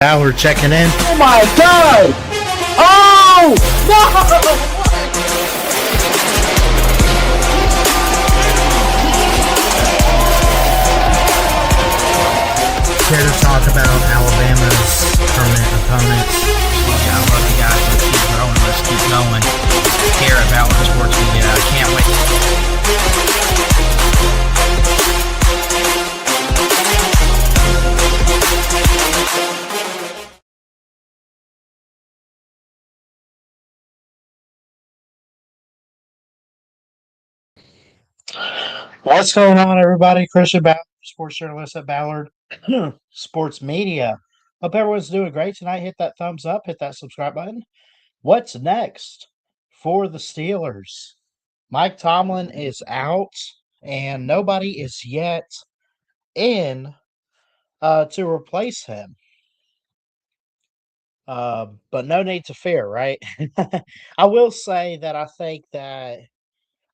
Ballard checking in. Oh my god! Oh! No! Here to talk about Alabama's permanent opponents. Yeah, I love you guys. Let's keep growing. Let's keep going. Here at Ballard Sports Media. I can't wait. What's going on, everybody? Christian Ballard, sports journalist at Ballard Sports Media. Hope everyone's doing great tonight. Hit that thumbs up, hit that subscribe button. What's next for the Steelers? Mike Tomlin is out, and nobody is yet in to replace him. But no need to fear, right? I will say that I think that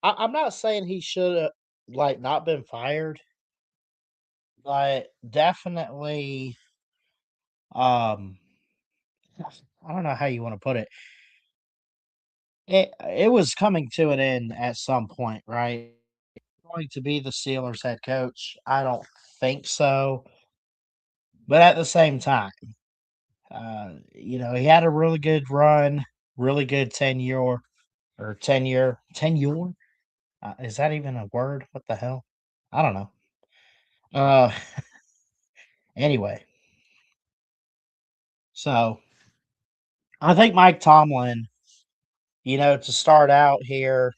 I'm not saying he should have not been fired, but definitely um I don't know how you want to put it. It was coming to an end at some point, right? Going to be the Steelers head coach? I don't think so. But at the same time, he had a really good run, really good tenure. Is that even a word? What the hell? I don't know. Uh, anyway, so I think Mike Tomlin, to start out here,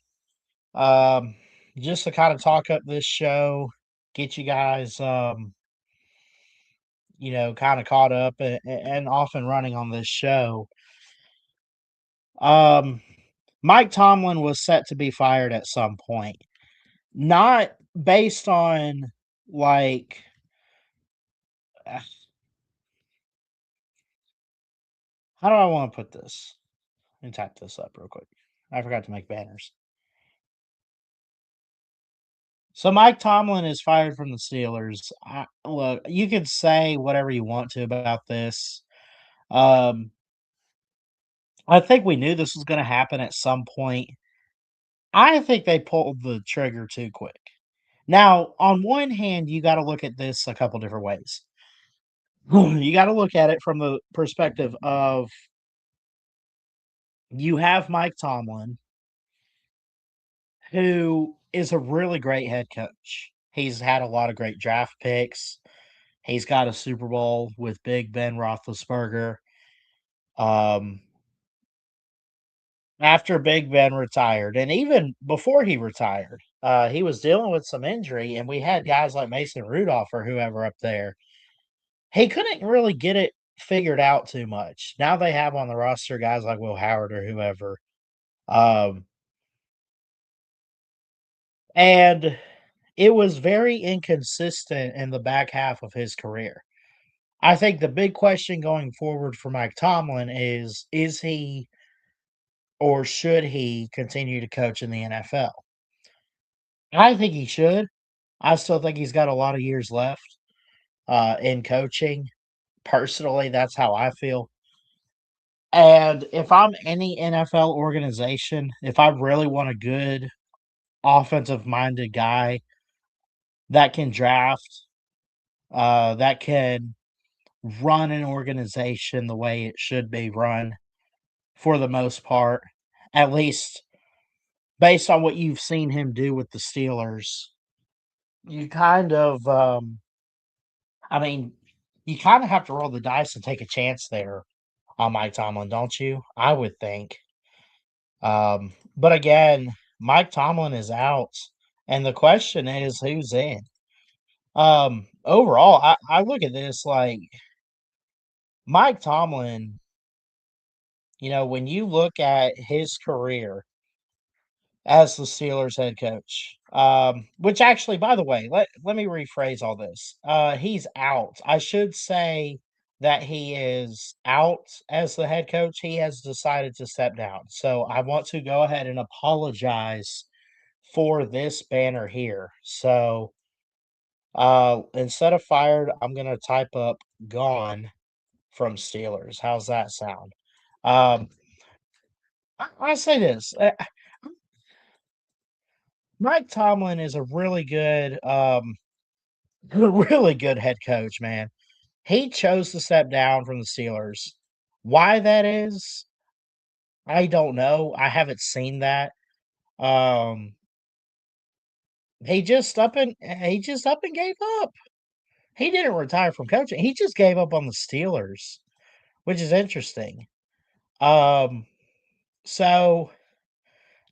um, just to kind of talk up this show, get you guys, kind of caught up and off and running on this show. Um, Mike Tomlin was set to be fired at some point, not based on like, uh, how do I want to put this? Let me type this up real quick. I forgot to make banners. So Mike Tomlin is fired from the Steelers. Look, you can say whatever you want to about this. Um, I think we knew this was going to happen at some point. I think they pulled the trigger too quick. Now, on one hand, you got to look at this a couple different ways. You got to look at it from the perspective of you have Mike Tomlin, who is a really great head coach. He's had a lot of great draft picks. He's got a Super Bowl with Big Ben Roethlisberger. Um, After Big Ben retired, and even before he retired, he was dealing with some injury, and we had guys like Mason Rudolph or whoever up there. He couldn't really get it figured out too much. Now they have on the roster guys like Will Howard or whoever. Um, and it was very inconsistent in the back half of his career. I think the big question going forward for Mike Tomlin is he or should he continue to coach in the NFL? I think he should. I still think he's got a lot of years left in coaching. Personally, that's how I feel. And if I'm any NFL organization, if I really want a good offensive minded guy that can draft, that can run an organization the way it should be run for the most part, at least based on what you've seen him do with the Steelers, you kind of, I mean, you kind of have to roll the dice and take a chance there on Mike Tomlin, don't you? I would think. But again, Mike Tomlin is out, and the question is who's in. Overall, I look at this like Mike Tomlin, when you look at his career as the Steelers head coach, which actually, by the way, let me rephrase all this. He's out. I should say that he is out as the head coach. He has decided to step down. So I want to go ahead and apologize for this banner here. So instead of fired, I'm gonna type up gone from Steelers. How's that sound? Um, I say this: Mike Tomlin is a really good, really good head coach. Man, he chose to step down from the Steelers. Why that is, I don't know. I haven't seen that. Um, he just up and gave up. He didn't retire from coaching. He just gave up on the Steelers, which is interesting. Um, so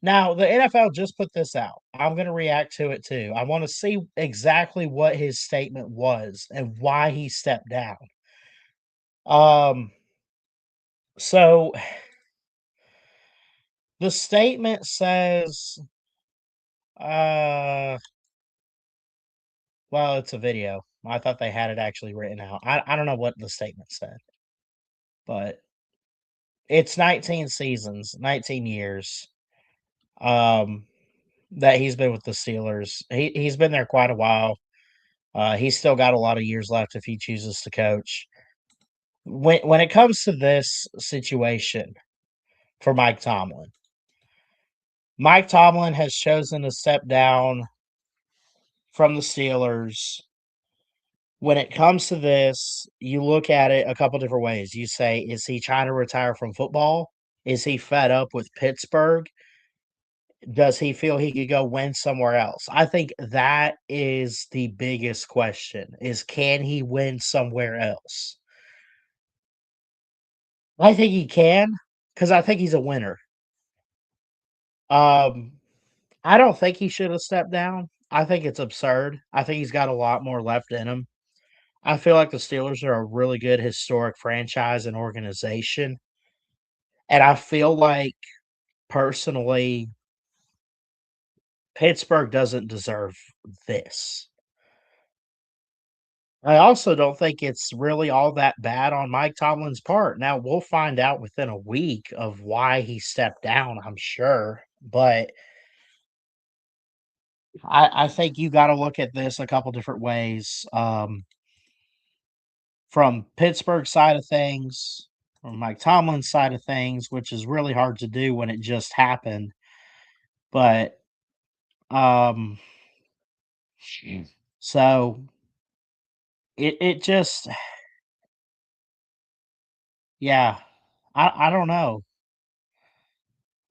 now the NFL just put this out. I'm going to react to it too. I want to see exactly what his statement was and why he stepped down. Um, so the statement says, uh, well, it's a video. I thought they had it actually written out. I don't know what the statement said, but it's 19 seasons, 19 years. Um, that he's been with the Steelers. He's been there quite a while. He's still got a lot of years left if he chooses to coach. When it comes to this situation for Mike Tomlin has chosen to step down from the Steelers. When it comes to this, you look at it a couple different ways. You say, is he trying to retire from football? Is he fed up with Pittsburgh? Does he feel he could go win somewhere else? I think that is the biggest question, is can he win somewhere else? I think he can, because I think he's a winner. Um, I don't think he should have stepped down. I think it's absurd. I think he's got a lot more left in him. I feel like the Steelers are a really good historic franchise and organization, and I feel like, personally, Pittsburgh doesn't deserve this. I also don't think it's really all that bad on Mike Tomlin's part. Now, we'll find out within a week of why he stepped down, I'm sure, but I think you gotta look at this a couple different ways, from Pittsburgh's side of things, from Mike Tomlin's side of things, which is really hard to do when it just happened, but, um, so it just yeah, I don't know.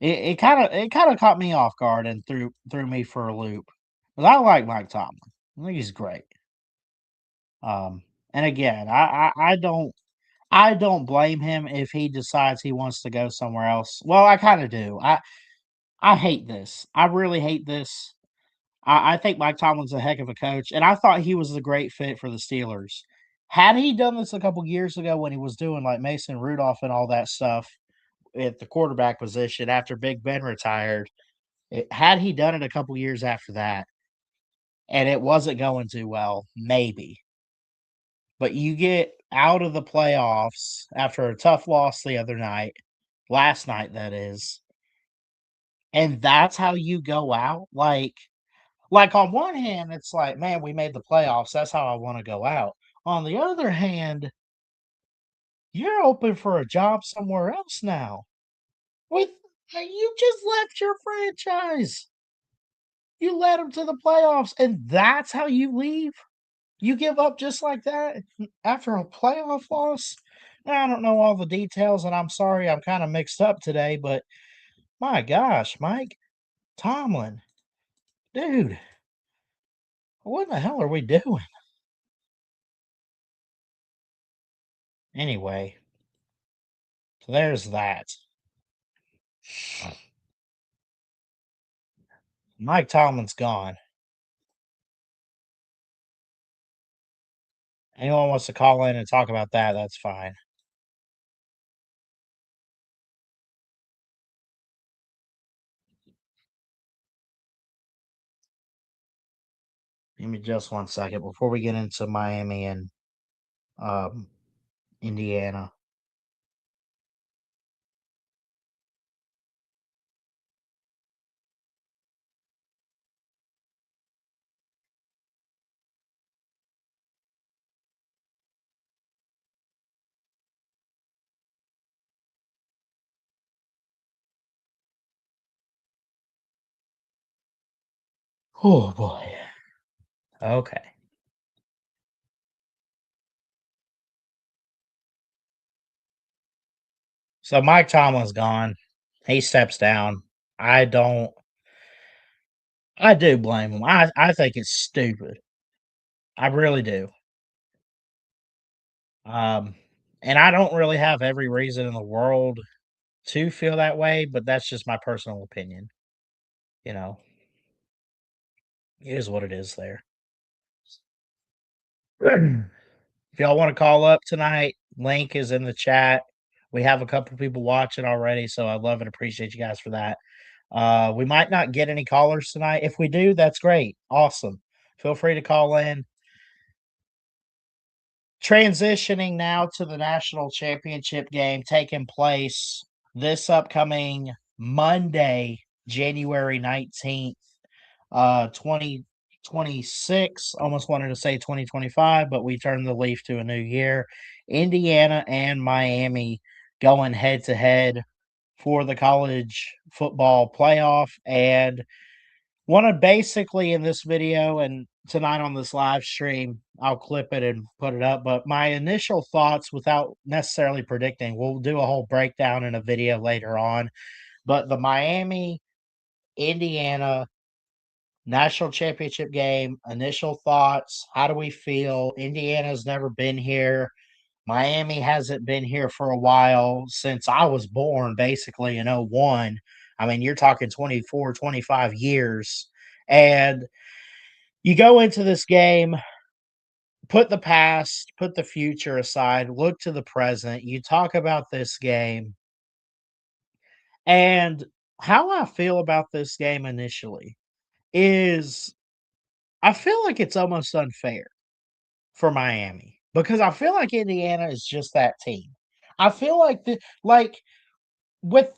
It kinda caught me off guard and threw me for a loop. 'Cause I like Mike Tomlin. I think he's great. Um, and again, I don't blame him if he decides he wants to go somewhere else. Well, I kinda do. I hate this. I really hate this. I think Mike Tomlin's a heck of a coach, and I thought he was a great fit for the Steelers. Had he done this a couple years ago when he was doing, like, Mason Rudolph and all that stuff at the quarterback position after Big Ben retired, had he done it a couple years after that and it wasn't going too well, maybe. But you get out of the playoffs after a tough loss the other night, last night that is, and that's how you go out? Like on one hand, it's like, man, we made the playoffs. That's how I want to go out. On the other hand, you're open for a job somewhere else now. With you just left your franchise. You led them to the playoffs, and that's how you leave? You give up just like that after a playoff loss? I don't know all the details, and I'm sorry I'm kinda mixed up today, but my gosh, Mike Tomlin, dude, what the hell are we doing? Anyway, so there's that. Mike Tomlin's gone. Anyone wants to call in and talk about that, that's fine. Give me just 1 second before we get into Miami and, um, Indiana. Oh boy. Okay. So Mike Tomlin's gone. He steps down. I don't I do blame him. I think it's stupid. I really do. Um, and I don't really have every reason in the world to feel that way, but that's just my personal opinion. You know, it is what it is there. If y'all want to call up tonight, link is in the chat. We have a couple people watching already, so I love and appreciate you guys for that. We might not get any callers tonight. If we do, that's great. Awesome. Feel free to call in. Transitioning now to the national championship game taking place this upcoming Monday, January 19th, 2026. Almost wanted to say 2025, but we turned the leaf to a new year. Indiana and Miami going head to head for the college football playoff. And want to basically in this video and tonight on this live stream, I'll clip it and put it up. But my initial thoughts, without necessarily predicting, we'll do a whole breakdown in a video later on. But the Miami Indiana national championship game, initial thoughts. How do we feel? Indiana's never been here. Miami hasn't been here for a while since I was born, basically in '01. I mean, you're talking 24, 25 years. And you go into this game, put the past, put the future aside, look to the present. You talk about this game and how I feel about this game initially is I feel like it's almost unfair for Miami because I feel like Indiana is just that team. I feel like with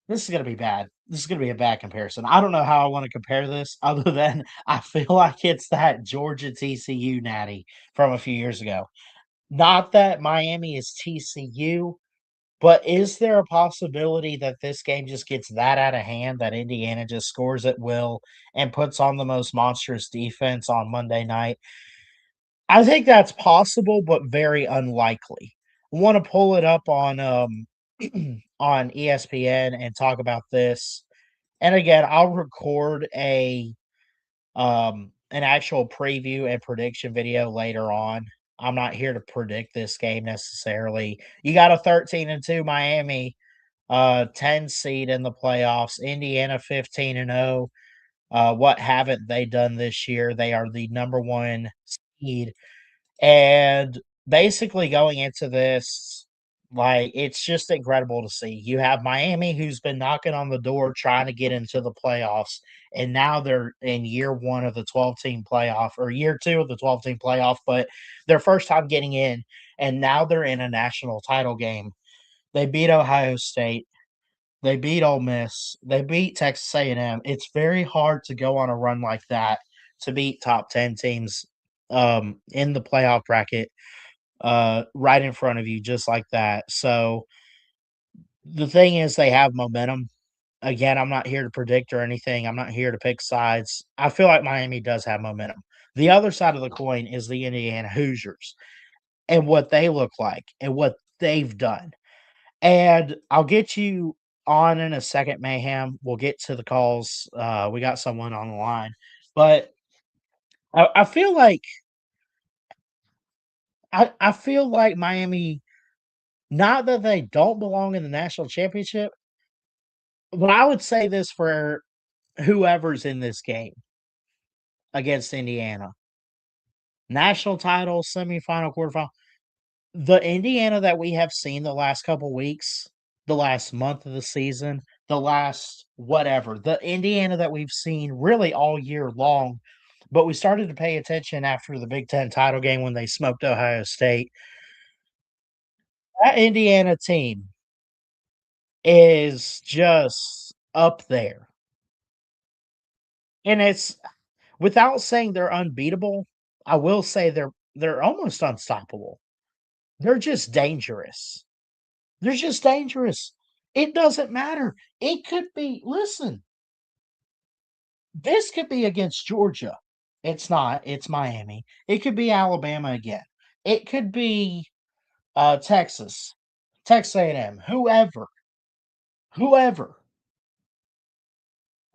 this is gonna be bad. This is gonna be a bad comparison. I don't know how I want to compare this other than I feel like it's that Georgia TCU natty from a few years ago. Not that Miami is TCU, but is there a possibility that this game just gets that out of hand that Indiana just scores at will and puts on the most monstrous defense on Monday night? I think that's possible, but very unlikely. I want to pull it up on ESPN and talk about this. And again, I'll record a an actual preview and prediction video later on. I'm not here to predict this game necessarily. You got a 13-2 Miami, 10 seed in the playoffs. Indiana 15-0. What haven't they done this year? They are the number one seed. And basically going into this, like, it's just incredible to see. You have Miami who's been knocking on the door trying to get into the playoffs, and now they're in year 1 of the 12-team playoff or year 2 of the 12-team playoff, but their first time getting in, and now they're in a national title game. They beat Ohio State. They beat Ole Miss. They beat Texas A&M. It's very hard to go on a run like that to beat top 10 teams in the playoff bracket right in front of you just like that. So the thing is they have momentum. Again, I'm not here to predict or anything. I'm not here to pick sides. I feel like Miami does have momentum. The other side of the coin is the Indiana Hoosiers and what they look like and what they've done. And I'll get you on in a second, Mayhem. We'll get to the calls. We got someone on the line. But I feel like I feel like Miami, not that they don't belong in the national championship, but I would say this for whoever's in this game against Indiana. National title, semifinal, quarterfinal. The Indiana that we have seen the last couple weeks, the last month of the season, the last whatever, the Indiana that we've seen really all year long, but we started to pay attention after the Big Ten title game when they smoked Ohio State. That Indiana team is just up there. And it's without saying they're unbeatable, I will say they're almost unstoppable. They're just dangerous. They're just dangerous. It doesn't matter. It could be listen, This could be against Georgia. It's not. It's Miami. It could be Alabama again. It could be Texas, Texas A&M, whoever.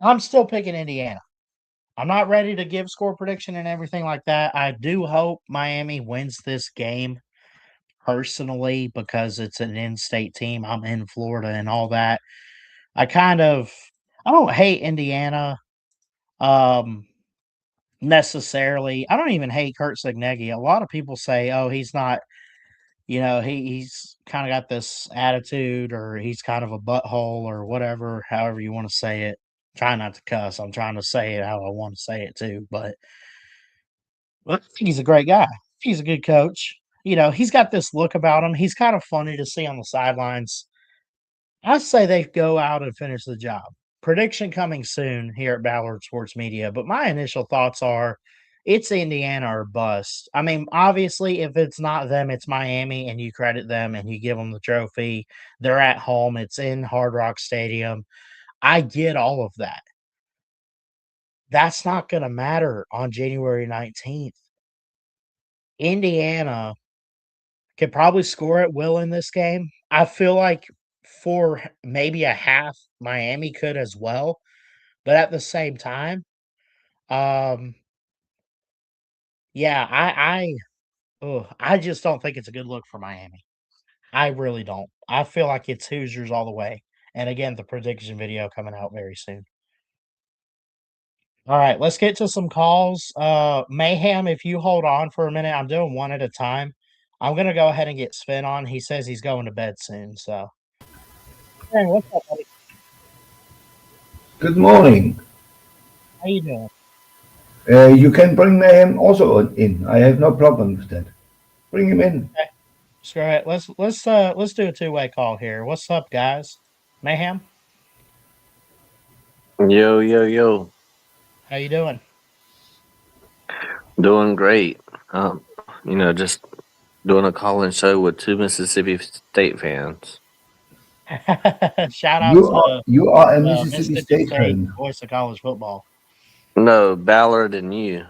I'm still picking Indiana. I'm not ready to give score prediction and everything like that. I do hope Miami wins this game personally because it's an in-state team. I'm in Florida and all that. I kind of I don't hate Indiana um necessarily. I don't even hate Kurt Signegi. A lot of people say, "Oh, he's not, he's kind of got this attitude or he's kind of a butthole or whatever, however you want to say it." Try not to cuss. I'm trying to say it how I want to say it too, but I think he's a great guy. He's a good coach. He's got this look about him. He's kind of funny to see on the sidelines. I say they go out and finish the job. Prediction coming soon here at Ballard Sports Media, but my initial thoughts are it's Indiana or bust. I mean, obviously, if it's not them, it's Miami, and you credit them and you give them the trophy. They're at home, it's in Hard Rock Stadium. I get all of that. That's not going to matter on January 19th. Indiana could probably score at will in this game. I feel like for maybe a half, Miami could as well. But at the same time, um, yeah, I just don't think it's a good look for Miami. I really don't. I feel like it's Hoosiers all the way. And again, the prediction video coming out very soon. All right, let's get to some calls. Mayhem, if you hold on for a minute, I'm doing one at a time. I'm gonna go ahead and get Sven on. He says he's going to bed soon, so. Hey, what's up, buddy? Good morning. How you doing? You can bring him also in. I have no problem with that. Bring him in. Okay, screw it. Let's do a two-way call here. What's up, guys? Mayhem, Yo, yo, yo. how you doing? Doing great. Just doing a call in show with two Mississippi State fans. Shout out You to you are a Mississippi Mississippi State State, fan. voice of college football. No, Ballard and you.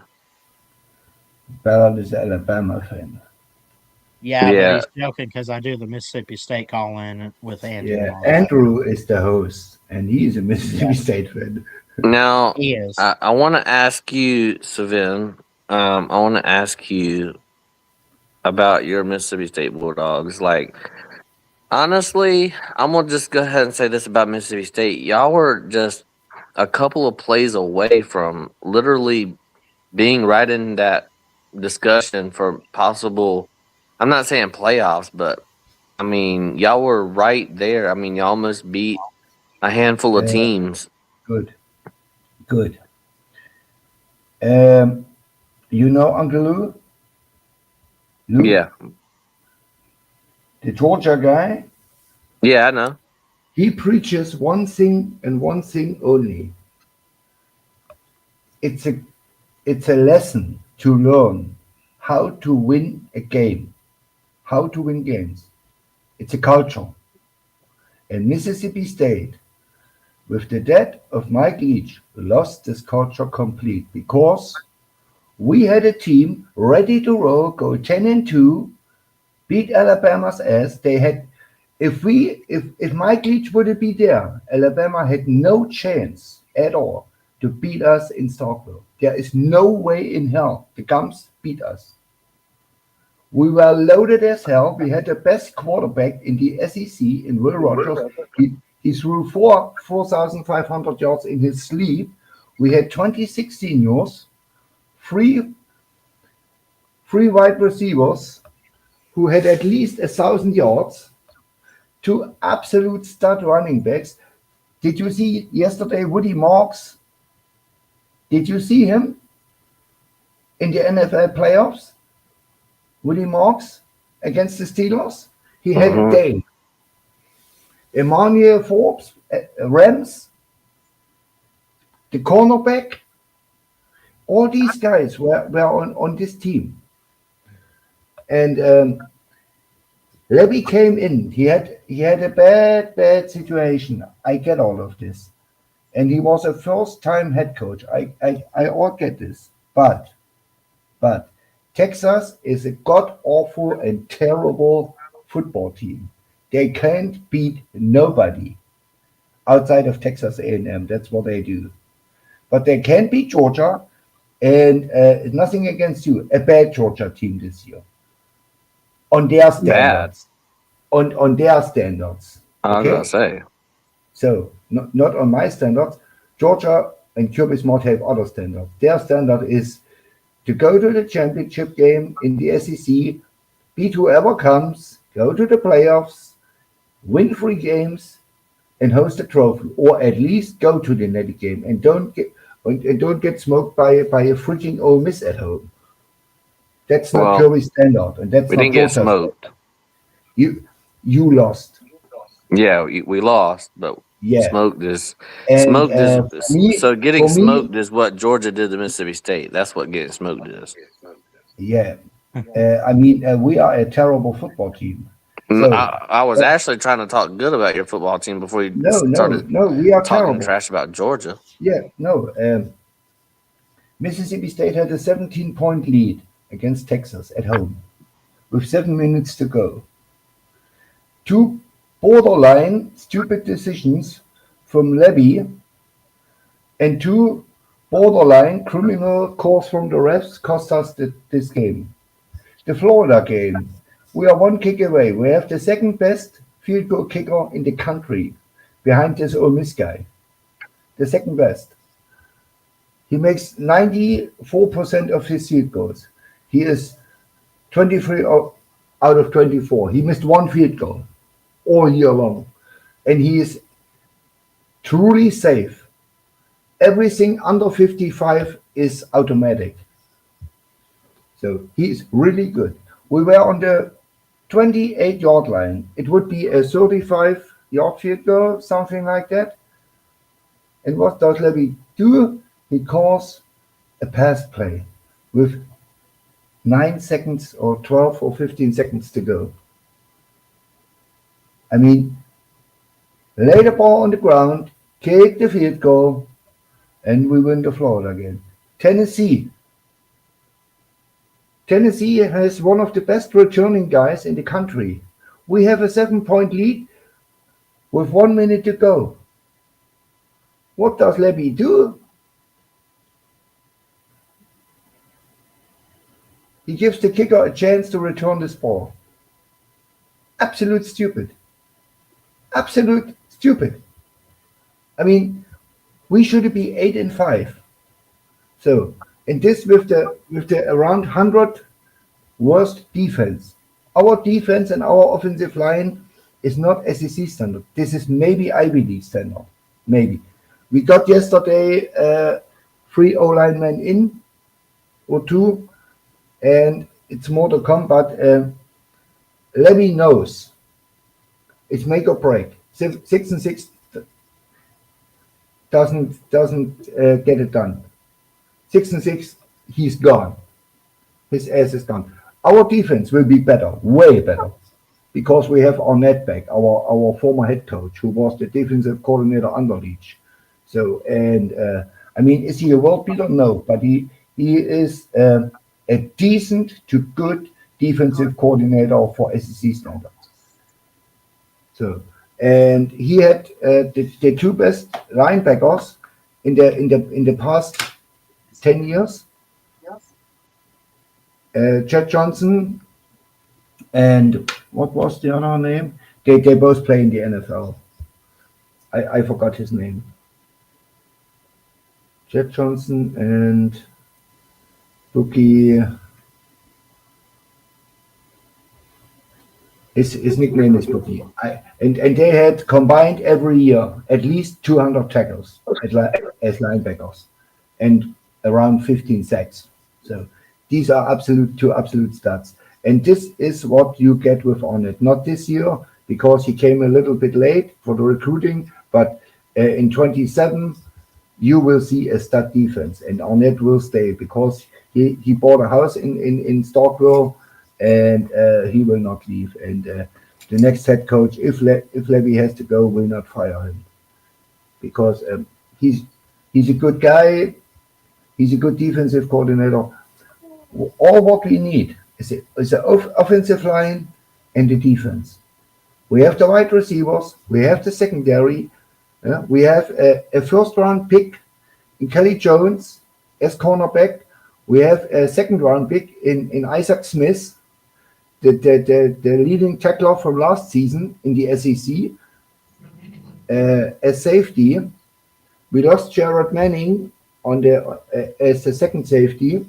Ballard is an Alabama fan. Yeah, but Yeah. he's joking because I do the Mississippi State call in with Andrew and Yeah, all that. Andrew is the host, and he's a Mississippi Yeah, State fan. Now, he is. I want to ask you, Savin. I want to ask you about your Mississippi State Bulldogs. Like, honestly, I'm gonna just go ahead and say this about Mississippi State. Y'all were just a couple of plays away from literally being right in that discussion for possible. I'm not saying playoffs, but I mean, y'all were right there. I mean, y'all almost beat a handful of Uh, teams. good, good. Um, you know Uncle Lou? Lou, Yeah, the Georgia guy. yeah, I know. He preaches one thing and one thing only. It's a it's a lesson to learn how to win a game, how to win games. It's a culture. And Mississippi State, with the death of Mike Leach, lost this culture complete because we had a team ready to roll, go 10-2, beat Alabama's ass. They had if Mike Leach would be there, Alabama had no chance at all to beat us in Starkville. There is no way in hell the Gums beat us. We were loaded as hell. We had the best quarterback in the SEC in Will Rogers. He threw 4,500 yards in his sleep. We had 26 seniors, three wide receivers who had at least 1,000 yards, two absolute stud running backs. Did you see yesterday Woody Marks? Did you see him in the NFL playoffs? Woody Marks against the Steelers? He had a Hmm. day. Emmanuel Forbes, Rams, the cornerback, all these guys were on this team. And Levy came in. He had a bad situation. I get all of this. and he was a first-time head coach. I all get this, but Texas is a god awful and terrible football team. They can't beat nobody outside of Texas A&M. That's what they do. But they can beat Georgia, and nothing against you. A bad Georgia team this year on their Bad. standards. On their standards. I was gonna Okay, say. so not on my standards. Georgia and Kirby Smart have other standards. Their standard is to go to the championship game in the SEC, beat whoever comes, go to the playoffs, win 3 games, and host a trophy, or at least go to the netty game and don't get smoked by a freaking Ole Miss at home. That's not Well, Kirby's standard, and that's we not didn't get Georgia's standard. smoked. You you lost, Yeah, we lost, but yeah. smoked is And smoked is so getting for me, smoked is what Georgia did to Mississippi State. That's what getting smoked is. yeah. I mean, we are a terrible football team. So, I was actually trying to talk good about your football team before you no, no, started no, we are talking terrible. trash about Georgia. Yeah, no. Mississippi State had a 17-point lead against Texas at home with 7 minutes to go. Two borderline stupid decisions from Levy and two borderline criminal calls from the refs cost us this game. The Florida game, we are 1 kick away. We have the second best field goal kicker in the country behind this Ole Miss guy. The second best. He makes 94% of his field goals. He is 23 out of 24. He missed one field goal all year long. And he is truly safe. Everything under 55 is automatic. So he's really good. We were on the 28-yard line. It would be a 35-yard field goal, something like that. And what does Levy do? He calls a pass play with 9 seconds or 12 or 15 seconds to go. I mean, lay the ball on the ground, kick the field goal, and we win the Florida game. Tennessee has one of the best returning guys in the country. We have a 7-point lead with 1 minute to go. What does Levy do? He gives the kicker a chance to return this ball. Absolute stupid. Absolute stupid. I mean, we should be 8-5. So, and this with the around 100 worst defense. Our defense and our offensive line is not SEC standard. This is maybe Ivy League standard. Maybe. We got yesterday 3 O-linemen in or 2, and it's more to come, but Levy knows it's make or break. 6-6 doesn't get it done. 6-6, he's gone. His ass is gone. Our defense will be better, way better, because we have our net back, our former head coach, who was the defensive coordinator under Leach. So, and I mean, is he a world beater? No, but he is a decent to good defensive coordinator for SEC standards. So, and he had the 2 best linebackers in the past 10 years. Chad Johnson and what was the other name? They both play in the NFL. I forgot his name. Chad Johnson and Bookie. His nickname is Bookie. And they had combined every year at least 200 tackles as linebackers and around 15 sacks. So these are two absolute stats. And this is what you get with Arnett. Not this year, because he came a little bit late for the recruiting, but in 27, you will see a stud defense, and Arnett will stay because he bought a house in Starkville, and he will not leave. And the next head coach, if Levy has to go, will not fire him because he's he's a good guy. He's a good defensive coordinator. All what we need is an offensive line and the defense. We have the wide receivers. We have the secondary. We have a first round pick in Kelly Jones as cornerback. We have a second round pick in Isaac Smith, the leading tackler from last season in the SEC, as safety. We lost Jared Manning on the as the second safety,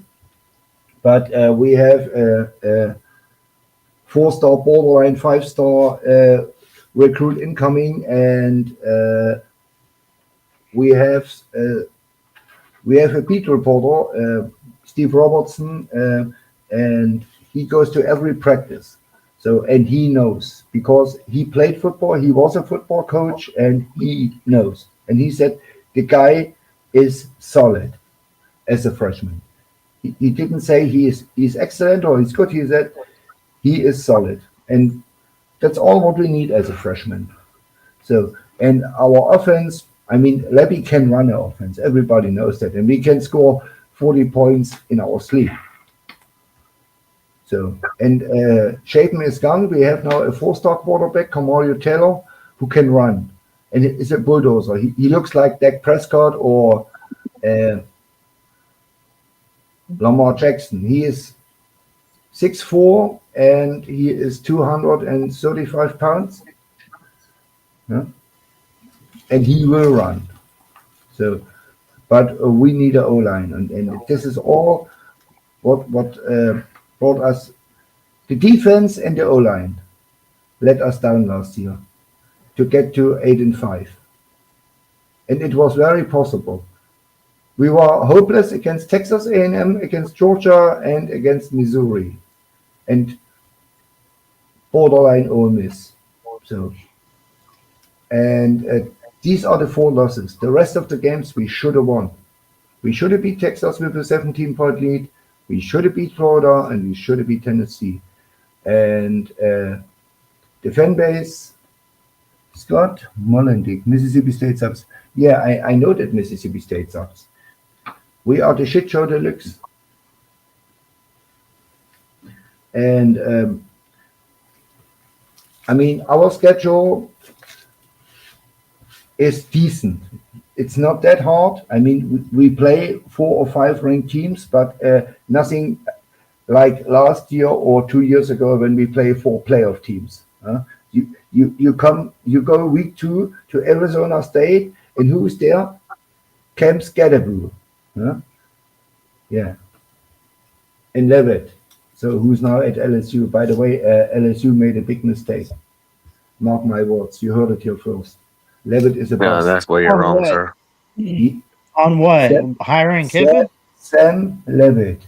but we have a 4-star borderline 5-star recruit incoming, and we have a beat reporter, Steve Robertson, and he goes to every practice. So, and he knows because he played football, he was a football coach, and he knows. And he said the guy is solid as a freshman. He didn't say he's excellent or he's good. He said he is solid, and that's all what we need as a freshman. So, and our offense, I mean, Lebby can run an offense. Everybody knows that, and we can score 40 points in our sleep. So, and Chapin is gone. We have now a 4-star quarterback, Kamario Taylor, who can run, and is a bulldozer. He looks like Dak Prescott or Lamar Jackson. He is 6'4", and he is 235 pounds. Yeah? And he will run. So, but we need an O-line, and this is all what brought us. The defense and the O-line let us down last year to get to 8-5, and it was very possible. We were hopeless against Texas A&M, against Georgia, and against Missouri, and borderline Ole Miss. So, and these are the 4 losses. The rest of the games we should have won. We should have beat Texas with a 17-point lead. We should have beat Florida, and we should have beat Tennessee. And the fan base, Scott Mullendick, Mississippi State sucks. Yeah, I know that Mississippi State sucks. We are the shit show deluxe. And I mean, our schedule is decent. It's not that hard. I mean, we play 4 or 5 ranked teams, but nothing like last year or 2 years ago when we play 4 playoff teams. You go week 2 to Arizona State, and who's there? Cam Scadaboo. Yeah. And Levitt. So who's now at LSU? By the way, LSU made a big mistake. Mark my words. You heard it here first. Levitt is a No, bust. that's where you're On wrong, what? sir. On what? Sam- Hiring Kiffin? Sam Levitt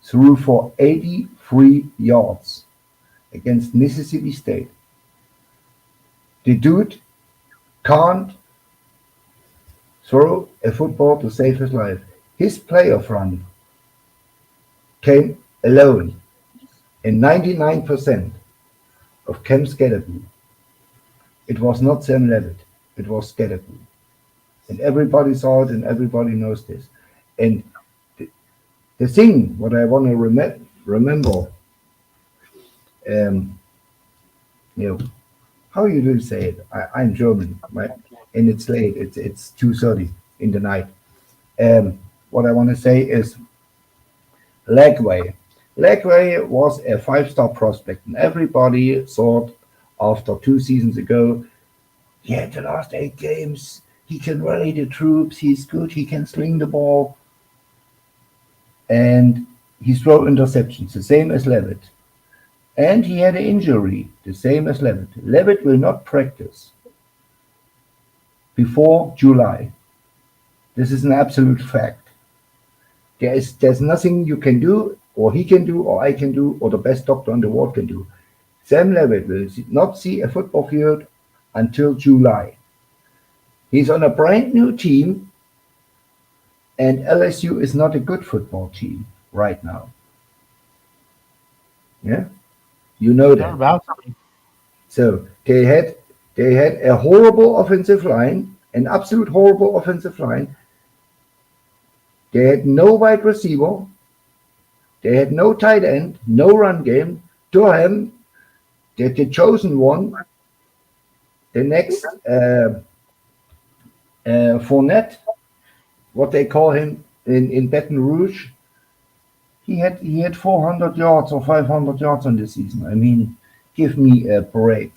threw for 83 yards against Mississippi State. The dude can't throw a football to save his life. His playoff run came alone in 99% of Cam Scadaboo. It was not Sam Levitt. It was Scadaboo. And everybody saw it, and everybody knows this. And the thing, what I want to remember, how you do say it? I'm German, right? And it's late. It's 2:30 in the night. What I want to say is Lagway. Lagway was a 5-star prospect, and everybody thought after 2 seasons ago, yeah, the last 8 games, he can rally the troops, he's good, he can sling the ball, and he threw interceptions, the same as Levitt. And he had an injury, the same as Levitt. Levitt will not practice before July. This is an absolute fact. There's nothing you can do, or he can do, or I can do, or the best doctor in the world can do. Sam Levitt will not see a football field until July. He's on a brand new team, and LSU is not a good football team right now. Yeah, you know They're that. about to be. So they had a horrible offensive line, an absolute horrible offensive line. They had no wide receiver. They had no tight end, no run game. Durham, the chosen one, the next Fournette, what they call him in Baton Rouge, he had 400 yards or 500 yards on this season. I mean, give me a break.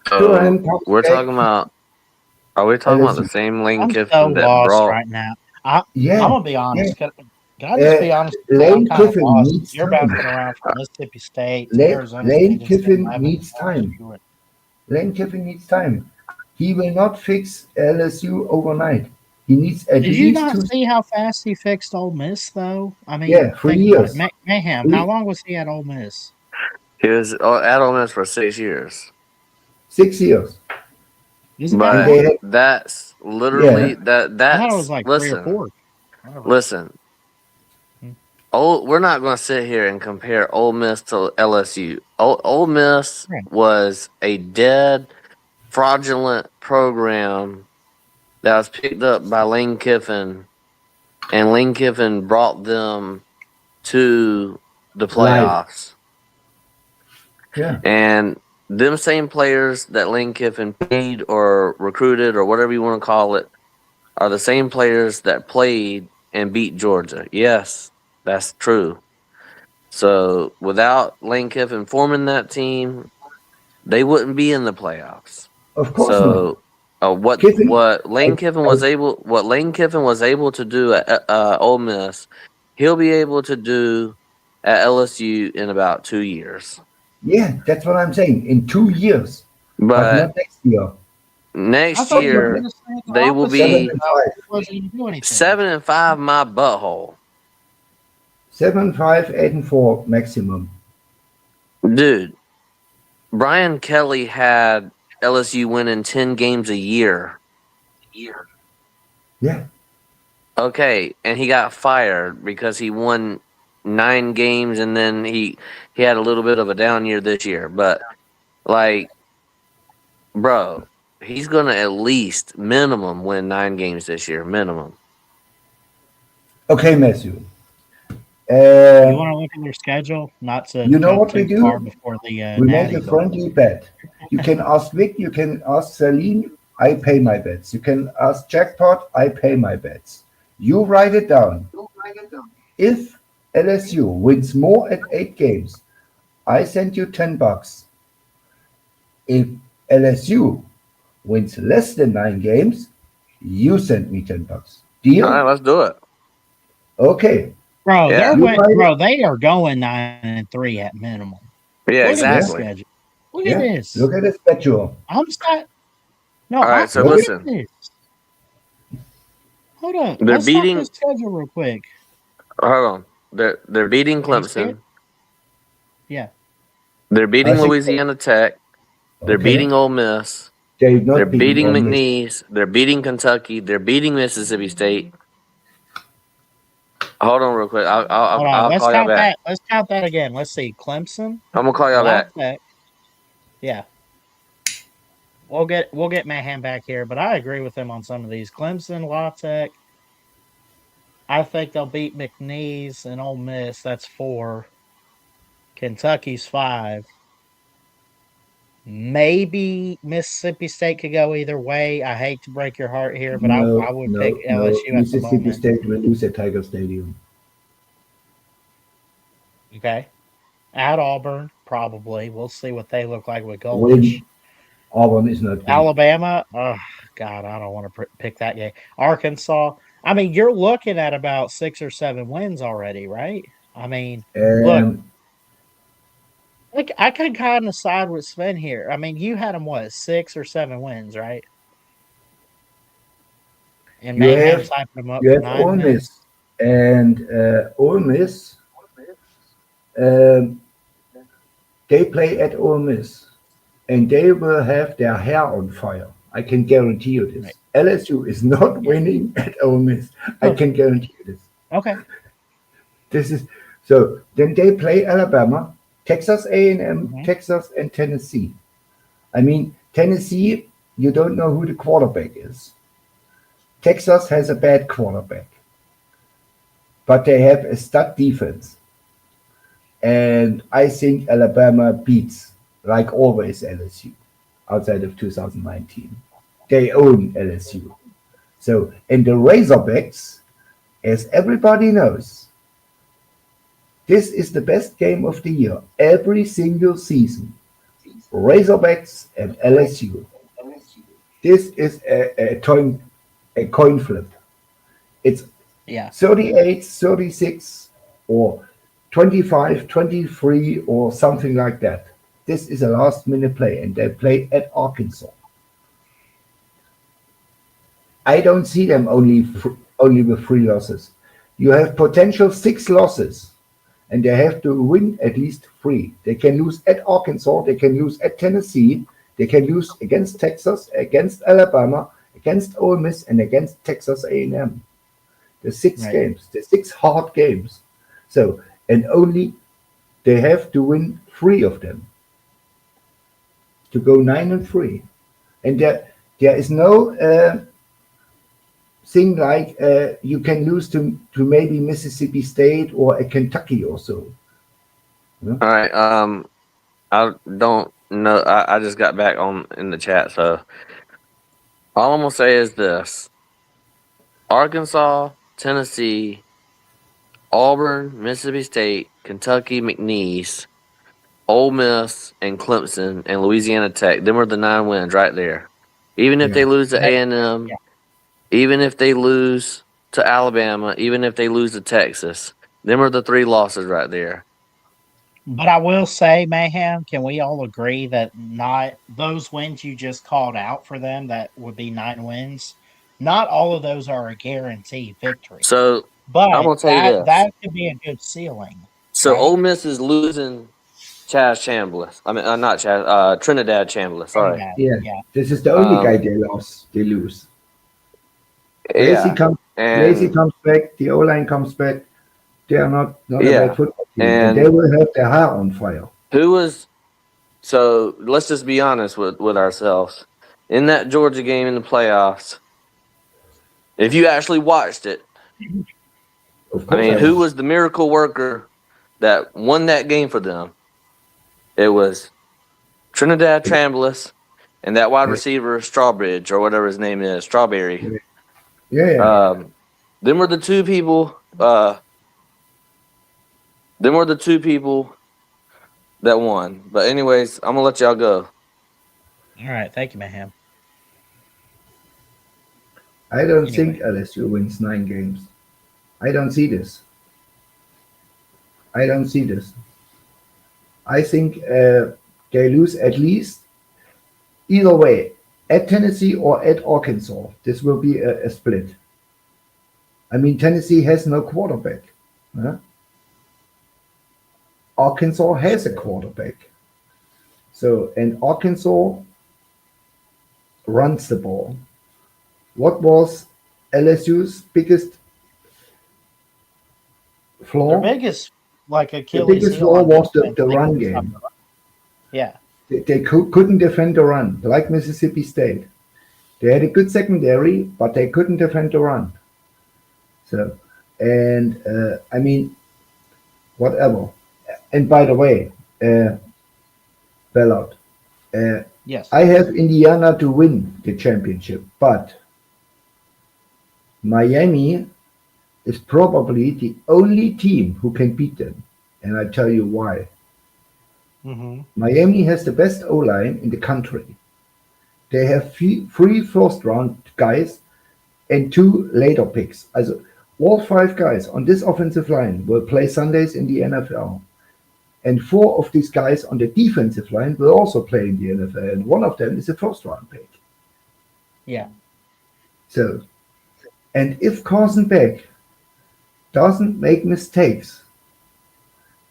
So Durham comes we're back talking about. Are we talking about the LSU. same Lane I'm so Kiffin that lost brought? right now. I'm Yeah, gonna be yeah. honest. Can I just be honest and say I'm Lane kind of Kiffin lost? needs You're time. bouncing around from Mississippi State to Arizona Lane State and saying Kiffin needs time. LSU. Lane Kiffin needs time. He will not fix LSU overnight. He needs at Did you least not two, see how fast he fixed Ole Miss, though? I mean, yeah, three think about it. years. Mayhem, how Three, long was he at Ole Miss? He was at Ole Miss for 6 years, 6 years. Is it that And but they long? had, that's yeah, literally I thought it was that's like 3 or 4. listen, Whatever. listen. Hmm. We're not going to sit here and compare Ole Miss to LSU. Ole Miss Right. was a dead, fraudulent program that was picked up by Lane Kiffin, and Lane Kiffin brought them to the live. playoffs. Yeah, And them same players that Lane Kiffin paid or recruited or whatever you want to call it are the same players that played and beat Georgia. Yes, that's true. So without Lane Kiffin forming that team, they wouldn't be in the playoffs. of course not. So what Kiffin, I, I, Lane Kiffin was able to do at Ole Miss, he'll be able to do at LSU in about 2 years. yeah, that's what I'm saying. In 2 years, but But not next year. I next thought you were Probably going year to say the they will opposite seven be and about five. he wasn't going to do anything. 7-5 my butthole. 7-5, 8-4 maximum. Dude, Brian Kelly had LSU winning 10 games a year. Yeah, Okay, and he got fired because he won 9 games and then he had a little bit of a down year this year. But like, bro, he's gonna at least minimum win 9 games this year. Minimum. okay, Matthew. You Uh, want to look at their schedule, not to you know go what we too far do? before the We make Natty a Bowl. friendly bet. You can ask Vic, you can ask Celine, I pay my bets. You can ask Jackpot, I pay my bets. You write it down. If LSU wins more at 8 games, I send you $10. If LSU wins less than 9 games, you send me $10. All right, Deal? let's do it. Okay. Bro, Yeah, You write it. they are going 9-3 at minimum. yeah, Look at this Yeah. exactly. schedule. Look at Yeah. this. Look at the schedule. I'm not. No, All right, so Look look at at listen, this. Hold on. they're Let's stop beating. this schedule real quick. Hold on, they're beating Are you scared? Clemson. Yeah. They're I beating think Louisiana Tech. They're okay. beating Ole Miss. They're They're not beating beating Ole Miss. McNeese. They're beating Kentucky. They're beating Mississippi State. Hold on, real quick. Hold on. I'll Let's call y'all count back. that. Let's count that again. Let's see. Clemson, I'm gonna call y'all La back. Tech. Yeah. We'll get Mayhem back here, but I agree with him on some of these. Clemson, La Tech. I think they'll beat McNeese and Ole Miss. That's 4. Kentucky's 5. Maybe Mississippi State could go either way. I hate to break your heart here, but No, I would pick no, no. LSU at the Mississippi moment. State will lose at Tiger Stadium. Okay. At Auburn, probably. We'll see what they look like with Golish. Win. Auburn is not good. Alabama, oh, God, I don't want to pick that game. Arkansas, I mean, you're looking at about 6 or 7 wins already, right? I mean, look, I could kind of side with Sven here. I mean, you had them, what, 6 or 7 wins, right? And you Mayhem's have hyping them up you for have 9 Ole wins. Miss, and Ole Miss. Um, they play at Ole Miss, and they will have their hair on fire. I can guarantee you this. Right. LSU is not winning at Ole Miss. I can guarantee you this. Okay. This is so. Then they play Alabama, Texas A&M, Mhm. Texas, and Tennessee. I mean, Tennessee you don't know who the quarterback is. Texas has a bad quarterback, but they have a stud defense. And I think Alabama beats, like always, LSU outside of 2019. They own LSU. So, and the Razorbacks, as everybody knows, this is the best game of the year every single season. Razorbacks and LSU. This is a coin flip. It's Yeah. 38-36 or 25-23 or something like that. This is a last minute play, and they play at Arkansas. I don't see them only with 3 losses. You have potential 6 losses, and they have to win at least 3. They can lose at Arkansas, they can lose at Tennessee, they can lose against Texas, against Alabama, against Ole Miss, and against Texas A&M. The 6 games, the 6 hard games. So, and only they have to win 3 of them to go 9-3. And there is no thing like you can lose to maybe Mississippi State or a Kentucky or so. All right. I don't know. I just got back on in the chat, so all I'm gonna say is this: Arkansas, Tennessee, Auburn, Mississippi State, Kentucky, McNeese, Ole Miss, and Clemson, and Louisiana Tech. Them are the 9 wins right there. Even if Yeah. they lose to A&M, Yeah. even if they lose to Alabama, even if they lose to Texas, them are the 3 losses right there. But I will say, Mayhem, can we all agree that not those wins you just called out for them, that would be 9 wins, not all of those are a guaranteed victory. So I'm But gonna tell you that this. could be a good ceiling, So right? Ole Miss is losing Chaz Chambliss. I mean, not Chaz. Trinidad Chambliss. Sorry. Trinidad. Yeah. Yeah. This is the only guy Um, they lose. Lacy yeah, comes Lacy and comes back, the O line comes back. They are not a bad yeah, football team, and they and will have their hair on fire. who was so? Let's just be honest with ourselves. In that Georgia game in the playoffs, if you actually watched it, Of I course mean, I who was. was the miracle worker that won that game for them? It was Trinidad Chambliss and that wide Yeah, receiver Strawbridge or whatever his name is, Strawberry. yeah, yeah. Them were the 2 people. Them were the 2 people that won. But anyways, I'm gonna let y'all go. All right. Thank you, Mayhem. I don't think Anyway, LSU wins 9 games. I don't see this. I don't see this. I think they lose at least either way, at Tennessee or at Arkansas. This will be a split. I mean, Tennessee has no quarterback. Huh? Arkansas has a quarterback. So, and Arkansas runs the ball. What was LSU's biggest their flaw? biggest like The Achilles biggest heel flaw on was defense, the they run couldn't stop game. the run. Yeah. They couldn't defend the run, like Mississippi State. They had a good secondary, but they couldn't defend the run. So, and I mean, whatever. And by the way, Ballard, Yes. I have Indiana to win the championship, but Miami is probably the only team who can beat them. And I tell you why. Mm-hmm. Miami has the best O-line in the country. They have 3 first-round guys and 2 later picks. Also, all 5 guys on this offensive line will play Sundays in the NFL. And 4 of these guys on the defensive line will also play in the NFL. And one of them is a first-round pick. Yeah. So, and if Carson Beck doesn't make mistakes,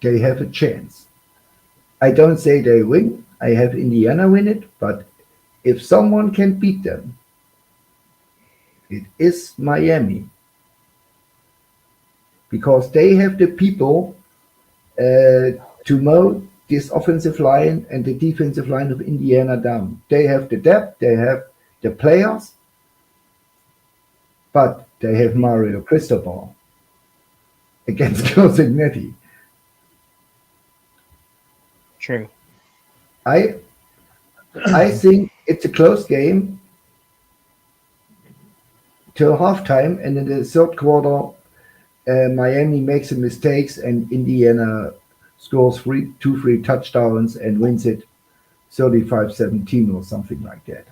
they have a chance. I don't say they win. I have Indiana win it, but if someone can beat them, it is Miami. Because they have the people to mow this offensive line and the defensive line of Indiana down. They have the depth, they have the players, but they have Mario Cristobal against Cosignetti. True. I I think it's a close game till halftime, and in the third quarter, Miami makes some mistakes, and Indiana scores two free touchdowns and wins it 35-17 or something like that.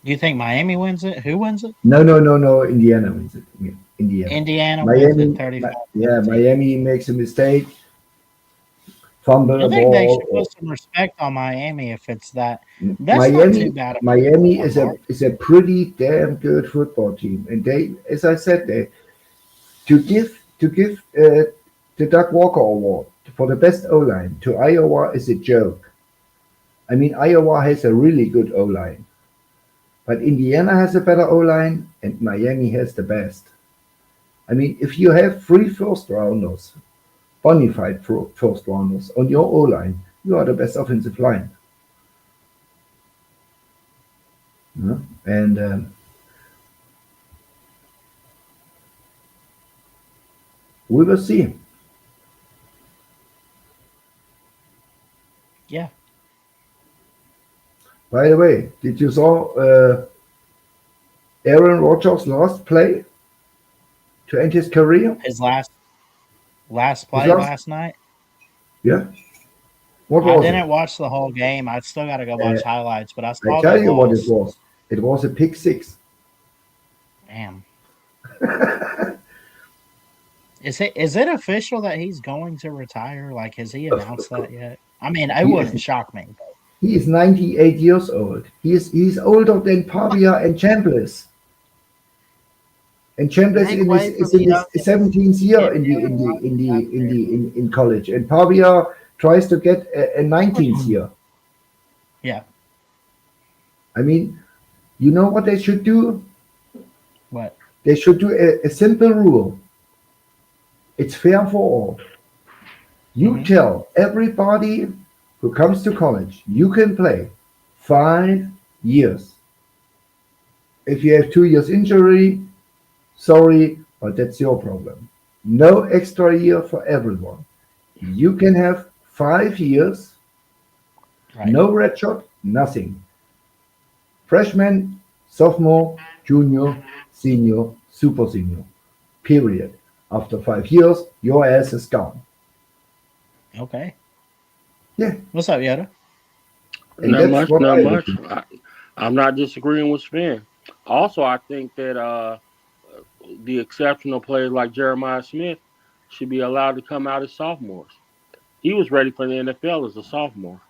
You think Miami wins it? Who wins it? No, no, no, no. Indiana wins it. Yeah, Indiana. Indiana wins it Miami, 35-17. Miami makes a mistake, fumble I the think they ball. should put some respect on Miami if it's that. That's not too Miami, bad of Miami a margin. is a pretty damn good football team, and they, as I said, they to give the Doug Walker Award for the best O line to Iowa is a joke. I mean, Iowa has a really good O line, but Indiana has a better O line, and Miami has the best. I mean, if you have three first rounders, bona fide first rounders on your O line, you are the best offensive line. Yeah? And we will see. Yeah, By the way, did you saw Aaron Rodgers' last play to end his career? his last His play last, last night. yeah. What I was it? didn't watch the whole game. I still got to go Uh, watch highlights, but I I saw they tell you what it lost. was. It was a pick six. Damn. Is it official that he's going to retire? Like, has he announced that yet? I mean, it He wouldn't is shock me. he is 98 years old. He's older than Pavia and Chambliss. And Chambliss Make way for is the in young his 17th kid year doing right back there. in college, and Pavia tries to get a 19th year. Yeah. I mean, you know what they should do? What? They should do a simple rule. It's fair for all. You Mhm. tell everybody who comes to college you can play 5 years. If you have 2 years injury, sorry, but that's your problem. No extra year for everyone. You can have 5 years, Right. no red shot, nothing. Freshman, sophomore, junior, senior, super senior. Period. After 5 years, your ass is gone. Okay. Yeah, What's up, Yoda? and Not that's much, what not I would much. do. I'm not disagreeing with Sven. Also, I think that the exceptional players like Jeremiah Smith should be allowed to come out as sophomores. He was ready for the NFL as a sophomore.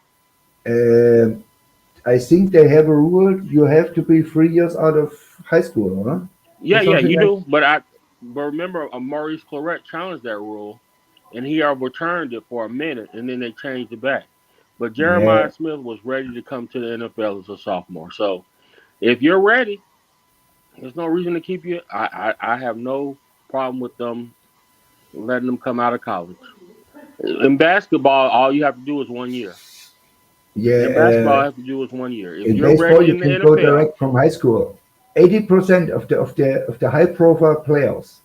Um, I think they have a rule you have to be 3 years out of high school, huh? Or Yeah, something you like. do. But remember, Maurice Claret challenged that rule, and he overturned it for a minute, and then they changed it back. But Yeah, Jeremiah Smith was ready to come to the NFL as a sophomore. So if you're ready, there's no reason to keep you. I have no problem with them letting them come out of college. In basketball, all you have to do is 1 year. yeah. In basketball, all you have to do is 1 year. If In you're baseball, ready you in the can go NFL, direct from high school. 80% of the high profile players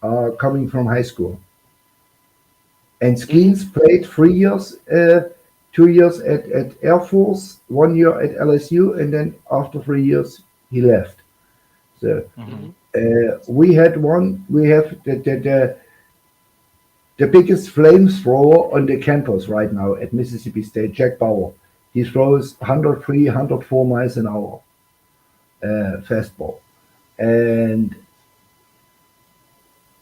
are coming from high school. And hmm Skeens played 3 years, 2 years at Air Force, 1 year at LSU, and then after 3 years he left. So Hmm. hmm we have the biggest flamethrower on the campus right now at Mississippi State, Jack Bauer. He throws 103, 104 miles an hour fastball. And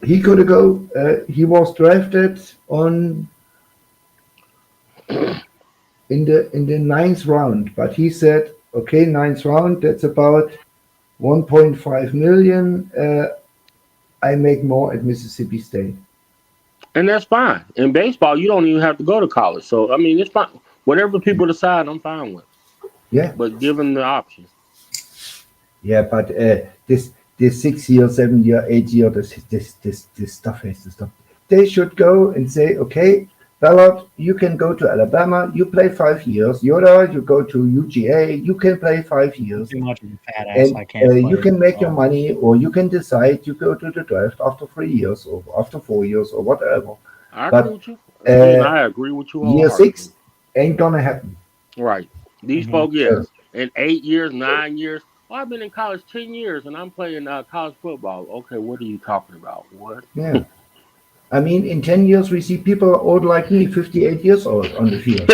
he could go, he was drafted on in the ninth round, but he said, okay, ninth round, that's about 1.5 million. I make more at Mississippi State. and that's fine. In baseball, you don't even have to go to college. So I mean, it's fine. Whatever people decide, I'm fine with. Yeah, But give them the option. yeah, but this 6 year, 7 year, 8 year, this stuff has to stop. They should go and say, okay, Ballard, you can go to Alabama, you play 5 years. Yoda, you go to UGA, you can play 5 years. Too much of a fat ass. And I can't you play can make your football. money, or you can decide you go to the draft after 3 years, or after 4 years, or whatever. I agree But with you. Again, uh, I agree with you year wholeheartedly. 6 ain't gonna happen. Right. These Hmm. folk, So, yes. In 8 years, 9 years. Oh, I've been in college 10 years and I'm playing college football. Okay, what are you talking about? What? yeah. I mean, in 10 years, we see people old like me, 58 years old, on the field.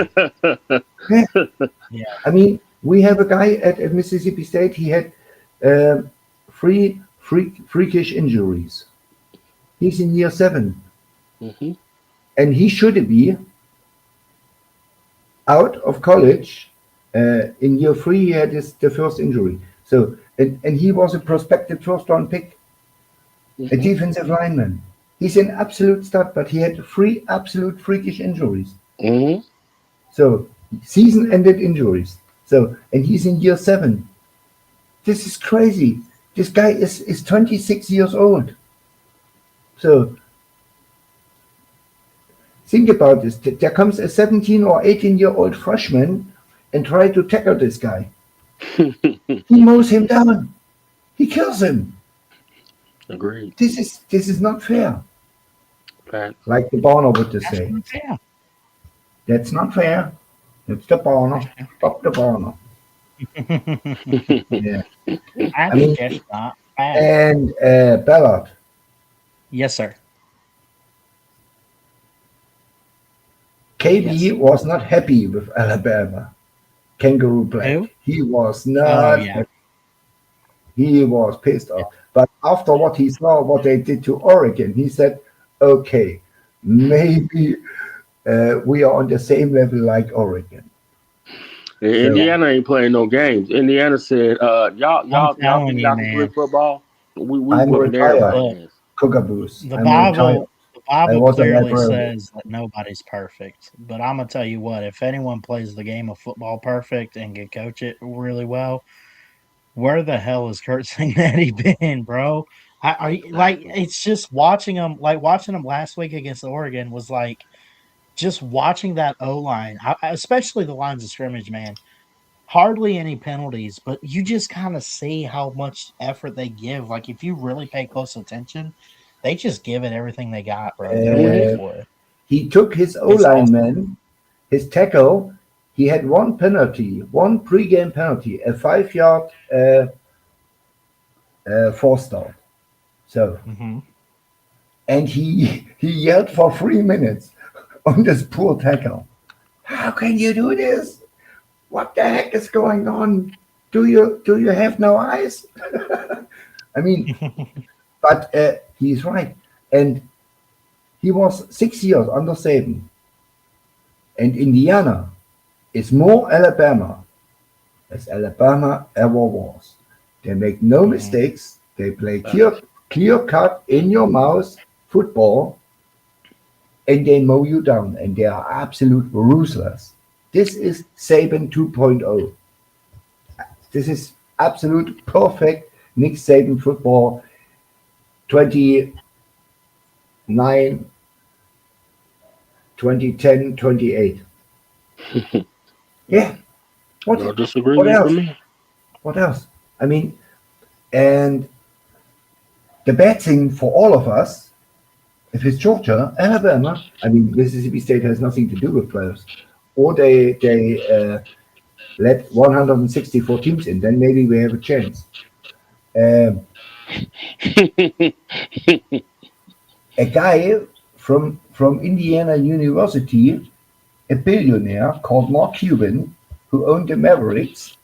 Yeah. Yeah. I mean, we have a guy at Mississippi State, he had um freakish injuries. He's in year 7, hmm and he should be out of college. In year 3, he had the first injury. So, and he was a prospective first round pick, a hmm defensive lineman. He's an absolute stud, but he had 3 absolute freakish injuries. hmm So, season ended injuries. So, and he's in year 7. This is crazy. This guy is 26 years old. So, think about this. There comes a 17 or 18-year-old freshman and try to tackle this guy. He mows him down. He kills him. Agreed. This is not fair. Facts. Like the Barner would That's say. not fair. That's not fair. It's the Barner. Stop the Barner. Yeah. I That's mean, just not fair. and Ballard, Yes, sir. KB Yes. was not happy with Alabama. Kangaroo Who? Black. He was Oh not yeah. happy. He was pissed Yeah. off. But after what he saw, what they did to Oregon, he said, okay, maybe we are on the same level like Oregon. So, Yeah. Indiana ain't playing no games. Indiana said, I'm y'all telling think you, y'all can play man. football? We I'm whooping retired, everybody's Look, ass. Cookaboos. the I'm retired. Bible. The I Bible was a clearly librarian. says that nobody's perfect. But I'm gonna tell you what: if anyone plays the game of football perfect and can coach it really well, where the hell is Kurt Cincinnati been, bro? Like Exactly. it's just watching them. Like watching them last week against Oregon was like just watching that O line, especially the lines of scrimmage, man. Hardly any penalties, but you just kind of see how much effort they give. Like if you really pay close attention, they just give it everything they got, bro. They're ready hmm Uh, for it. he took his O It's awesome. lineman, his tackle. He had one penalty, one pre-game penalty, a 5 yard forced down. So, Hmm. and he yelled for 3 minutes on this poor tackle. How can you do this? What the heck is going on? Do you have no eyes? I mean, but he's right. And he was 6 years under Saban. And Indiana is more Alabama as Alabama ever was. They make no Hmm. mistakes. They play Facts. clear cut in your mouth football, and they mow you down, and they are absolute ruthless. This is Saban 2.0. This is absolute perfect Nick Saban football 29, 2010, 28. Yeah. What No what disagreement for else? me. What else? I mean, and the bad thing for all of us, if it's Georgia, Alabama, I mean, Mississippi State has nothing to do with playoffs, or they let 164 teams in, then maybe we have a chance. Um, a guy from Indiana University, a billionaire called Mark Cuban, who owned the Mavericks,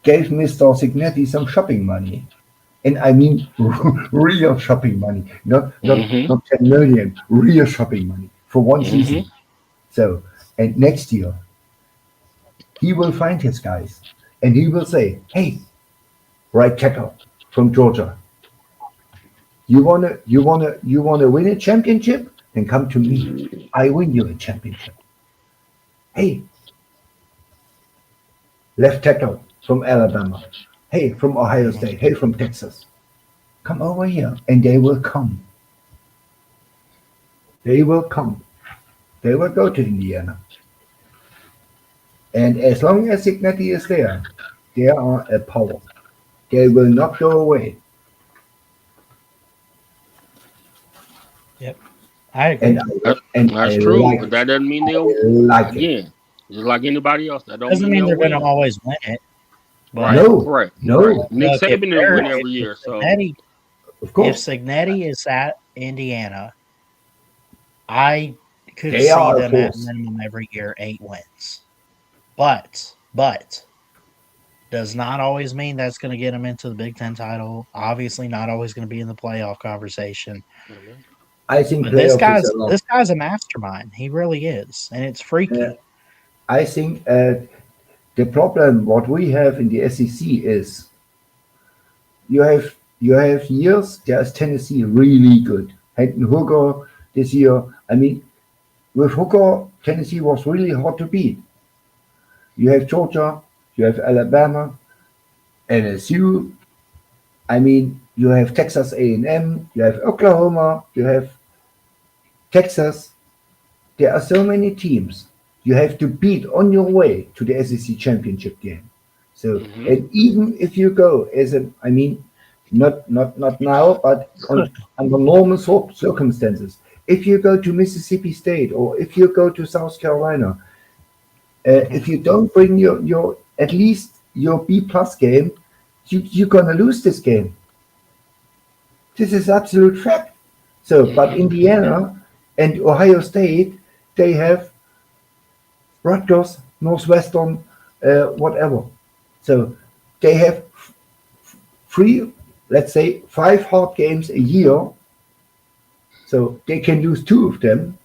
gave Mr. Signetti some shopping money. And I mean real shopping money, hmm not 10 million, real shopping money for one hmm season. So, and next year, he will find his guys and he will say, hey, right tackle from Georgia, you wanna win a championship? Then come to me. I win you a championship. Hey, left tackle from Alabama. Hey, from Ohio Hmm. State. Hey, from Texas. Come over here. And they will come. They will come. They will go to Indiana. And as long as Signetti is there, they are a power. They will not go away. Yep, I And agree. That's I true, like but it. that doesn't mean I they'll. like it. Again, just like anybody else, that don't Doesn't mean mean they'll they're going to win. always win it, Right? but No, Correct. Correct. no, Nick look, Saban didn't win no. every If year, so Signetti Of if course, Signetti is at Indiana, I could they see are a them at force. minimum every year 8 wins. But does not always mean that's going to get them into the Big Ten title. Obviously, not always going to be in the playoff conversation. Mhm. I think But this playoff is guy's a lot. this guy's a mastermind. He really is, and it's Uh, freaky. I think the problem what we have in the SEC is you have years. There's Tennessee really good. Hendon Hooker this year. I mean, with Hooker, Tennessee was really hard to beat. You have Georgia, you have Alabama, LSU. I mean, you have Texas A&M, you have Oklahoma, you have Texas. There are so many teams you have to beat on your way to the SEC championship game. So, Mhm. and even if you go as a, I mean, not now, but under normal circumstances, if you go to Mississippi State or if you go to South Carolina, Mhm. if you don't bring your at least your B plus game, you're gonna lose this game. This is absolute fact. So, but Mhm. Indiana and Ohio State, they have Rutgers, Northwestern, whatever. So they have three, let's say, 5 hard games a year. So they can lose 2 of them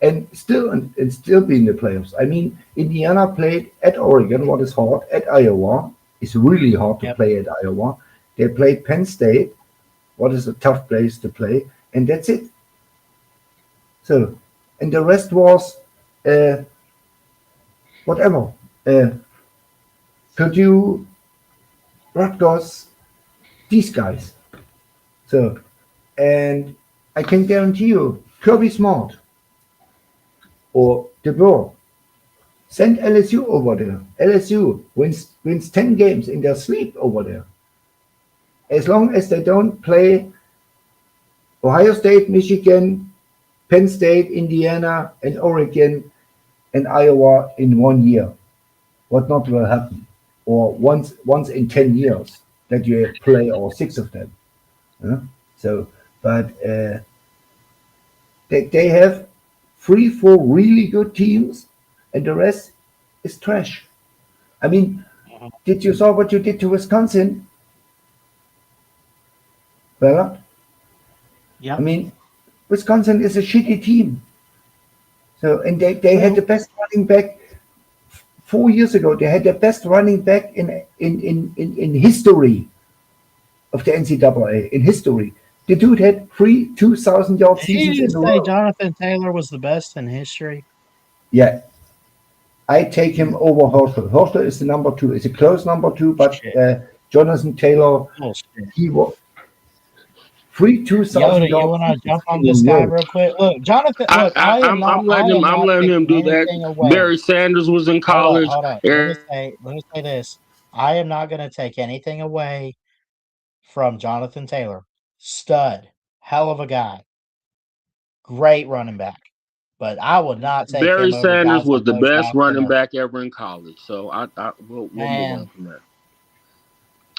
and still be in the playoffs. I mean, Indiana played at Oregon, what is hard, at Iowa. It's really hard to Yep. play at Iowa. They played Penn State, what is a tough place to play, and that's it. So, and the rest was uh, whatever. Uh, Purdue, Rutgers, these guys. So, and I can guarantee you, Kirby Smart or DeBoer, send LSU over there. LSU wins 10 games in their sleep over there. As long as they don't play Ohio State, Michigan, Penn State, Indiana, and Oregon and Iowa in 1 year. What not will happen? Or once in 10 years that you play all 6 of them. Huh? So, but they have 3, 4 really good teams, and the rest is trash. I mean, Mhm. did you saw what you did to Wisconsin, Bella? I Yep. mean, Wisconsin is a shitty team. So, and they had True. the best running back 4 years ago. They had the best running back in history of the NCAA in history. The dude had 3 2,000 yard Did seasons you in a say row. Jonathan Taylor was the best in history? Yeah, I take him over Herschel. Herschel is the number 2. It's a close number 2, but Shit. Jonathan Taylor, Bullshit. he was three Yoda, 2,000 you yard want to seasons jump on in a this guy row. real quick? Look, Jonathan. Look, I'm letting I him. am I'm not letting him taking do that. anything away. Barry Sanders was in Hold up, college. hold up. Let me say this. I am not going to take anything away from Jonathan Taylor. Stud, hell of a guy, great running back. But I would not take Barry him over Sanders guys was like the those best out running there. back ever in college. So we'll move on Man, from that.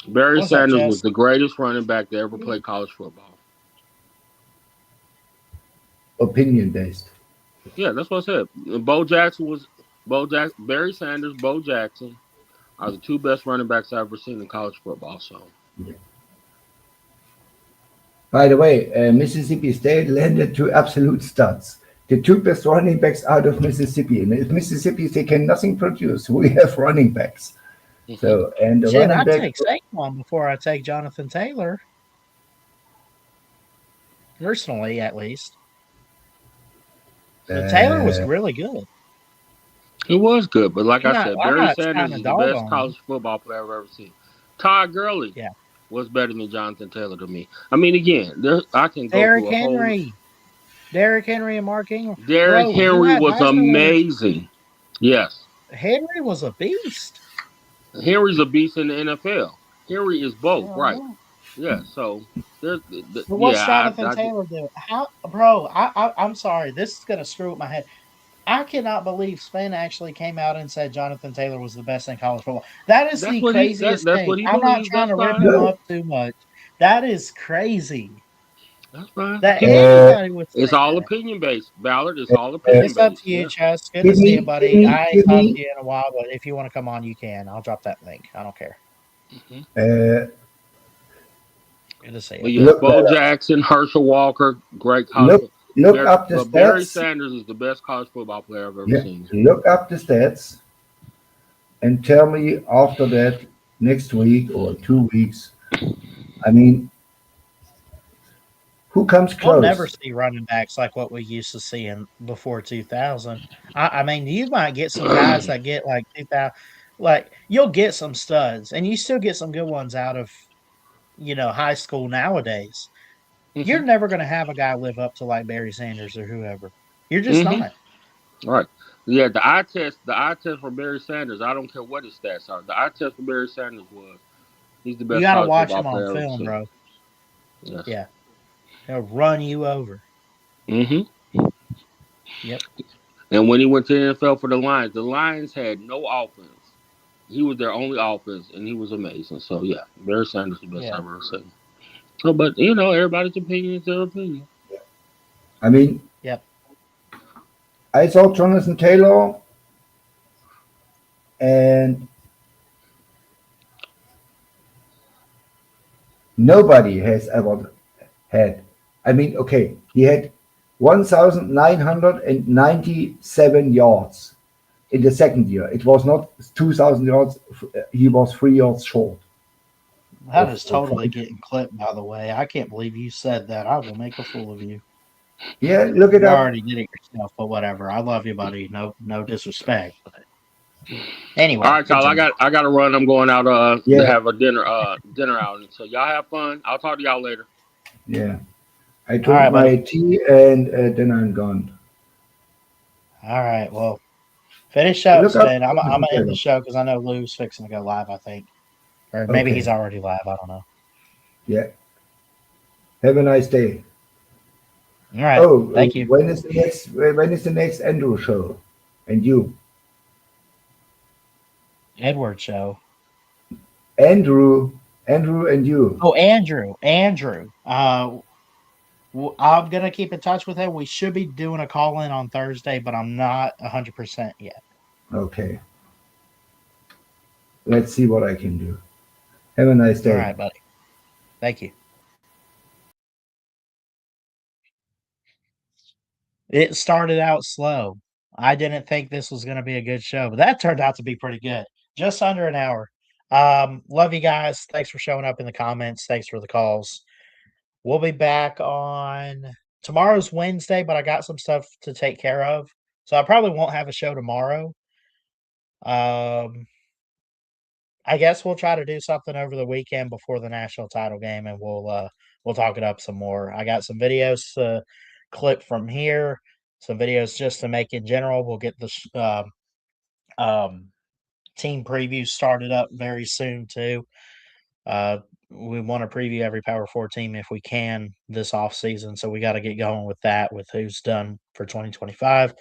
Barry what's up, Sanders was Jess? the greatest running back to ever play college football. Opinion based. Yeah, that's what I said. Bo Jackson was Bo Jackson, Barry Sanders, Bo Jackson are the two best running backs I've ever seen in college football. So By the way, Mississippi State landed 2 absolute studs. The 2 best running backs out of Mississippi. And if Mississippi they can nothing produce, we have running backs. mhm. So and the Shit, running I'd back take Saquon before I take Jonathan Taylor, personally, at least. But Taylor was uh, really good. He was good, but like I said, I'm Barry not Sanders trying to is the dog best on him. college football player I've ever seen. Todd Gurley Yeah, was better than Jonathan Taylor to me. I mean, again, I can go Derrick through a whole. Henry. Derrick Henry and Mark Ingram. Derrick Bro, you Henry had was Heisman winners. amazing. Yes. Henry was a beast. Henry's a beast in the NFL. Henry is both, Hell right? yeah. Yeah. So there's, But what's yeah, Jonathan Taylor doing? How, bro? I'm sorry. This is gonna screw up my head. I cannot believe Sven actually came out and said Jonathan Taylor was the best in college football. That is the craziest that's thing. what he I'm not believes. trying That's to rip fine. him No, up too much. That is crazy That's fine. that uh, anybody would It's say all that. opinion based. Ballard. It's all uh, opinion It's up based. to you, Yeah. Chess. Good to give see you, me, give buddy. me, I ain't give talked to me. you in a while, but if you want to come on, you can. I'll drop that link. I don't care. Hmm. Uh, Good to see you. But yes, look Bo better. Jackson, Herschel Walker, great college Look, football. look up the But Barry stats. Sanders is the best college football player I've ever Yeah, seen. look up the stats and tell me after that next week or 2 weeks. I mean, who comes We'll never close? see running backs like what we used to see in before 2000. I mean, you might get some guys that get like 2000, like you'll get some studs, and you still get some good ones out of high school nowadays. You're Hmm. never going to have a guy live up to like Barry Sanders or whoever. You're just Hmm. not. Right. Yeah, the eye test for Barry Sanders, I don't care what his stats are. The eye test for Barry Sanders was he's the You best got to college watch football him on player I've ever film, seen. bro. Yes. Yeah, he'll run you over. Hmm. Yep. And when he went to the NFL for the Lions had no offense. He was their only offense, and he was amazing. So yeah, Barry Sanders is the best Yeah. I've ever seen. So, but everybody's opinion is their opinion. I mean, Yep. I saw Jonathan Taylor, and nobody has ever had. I mean, okay, he had 1,997 yards in the second year. It was not 2,000 yards. He was 3 yards short That is of totally getting clipped, by the way. I can't believe you said that. I will make a fool of you. Yeah, look it You up. already did it yourself, but whatever. I love you, buddy. No disrespect. But All anyway, right, y'all. continue. I got to run. I'm going out to Yeah, have a dinner outing. So y'all have fun. I'll talk to y'all later. yeah. I All drink right, buddy. my tea and then I'm gone. All right. Well, finish up, Look up Sven. I'm Jonathan gonna end the Taylor. show because I know Lou's fixing to go live. I think, or maybe he's Okay. already live. I don't know. Yeah. Have a nice day. All right. Oh, Thank you, when is the next Andrew show? And you, Edward. Show. Andrew, Andrew, and you. Oh, Andrew. Andrew. I'm gonna keep in touch with him. We should be doing a call in on Thursday, but I'm not 100% yet. Okay. Let's see what I can do. Have a nice All day. right, buddy. Thank you. It started out slow. I didn't think this was going to be a good show, but that turned out to be pretty good. Just under an hour. Love you guys. Thanks for showing up in the comments. Thanks for the calls. We'll be back on tomorrow's Wednesday, but I got some stuff to take care of. So I probably won't have a show tomorrow. Um, I guess we'll try to do something over the weekend before the national title game, and we'll talk it up some more. I got some videos to clip from here, some videos just to make in general. We'll get the um, team preview started up very soon too. Uh, we want to preview every Power Four team if we can this off season, so we got to get going with that with who's done for 2025.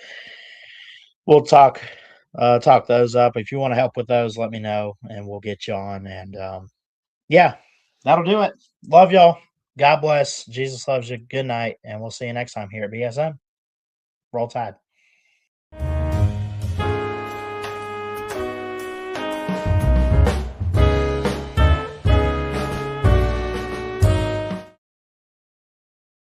We'll talk those up. If you want to help with those, let me know, and we'll get you on. And yeah, that'll do it. Love y'all. God bless. Jesus loves you. Good night. And we'll see you next time here at BSM. Roll Tide.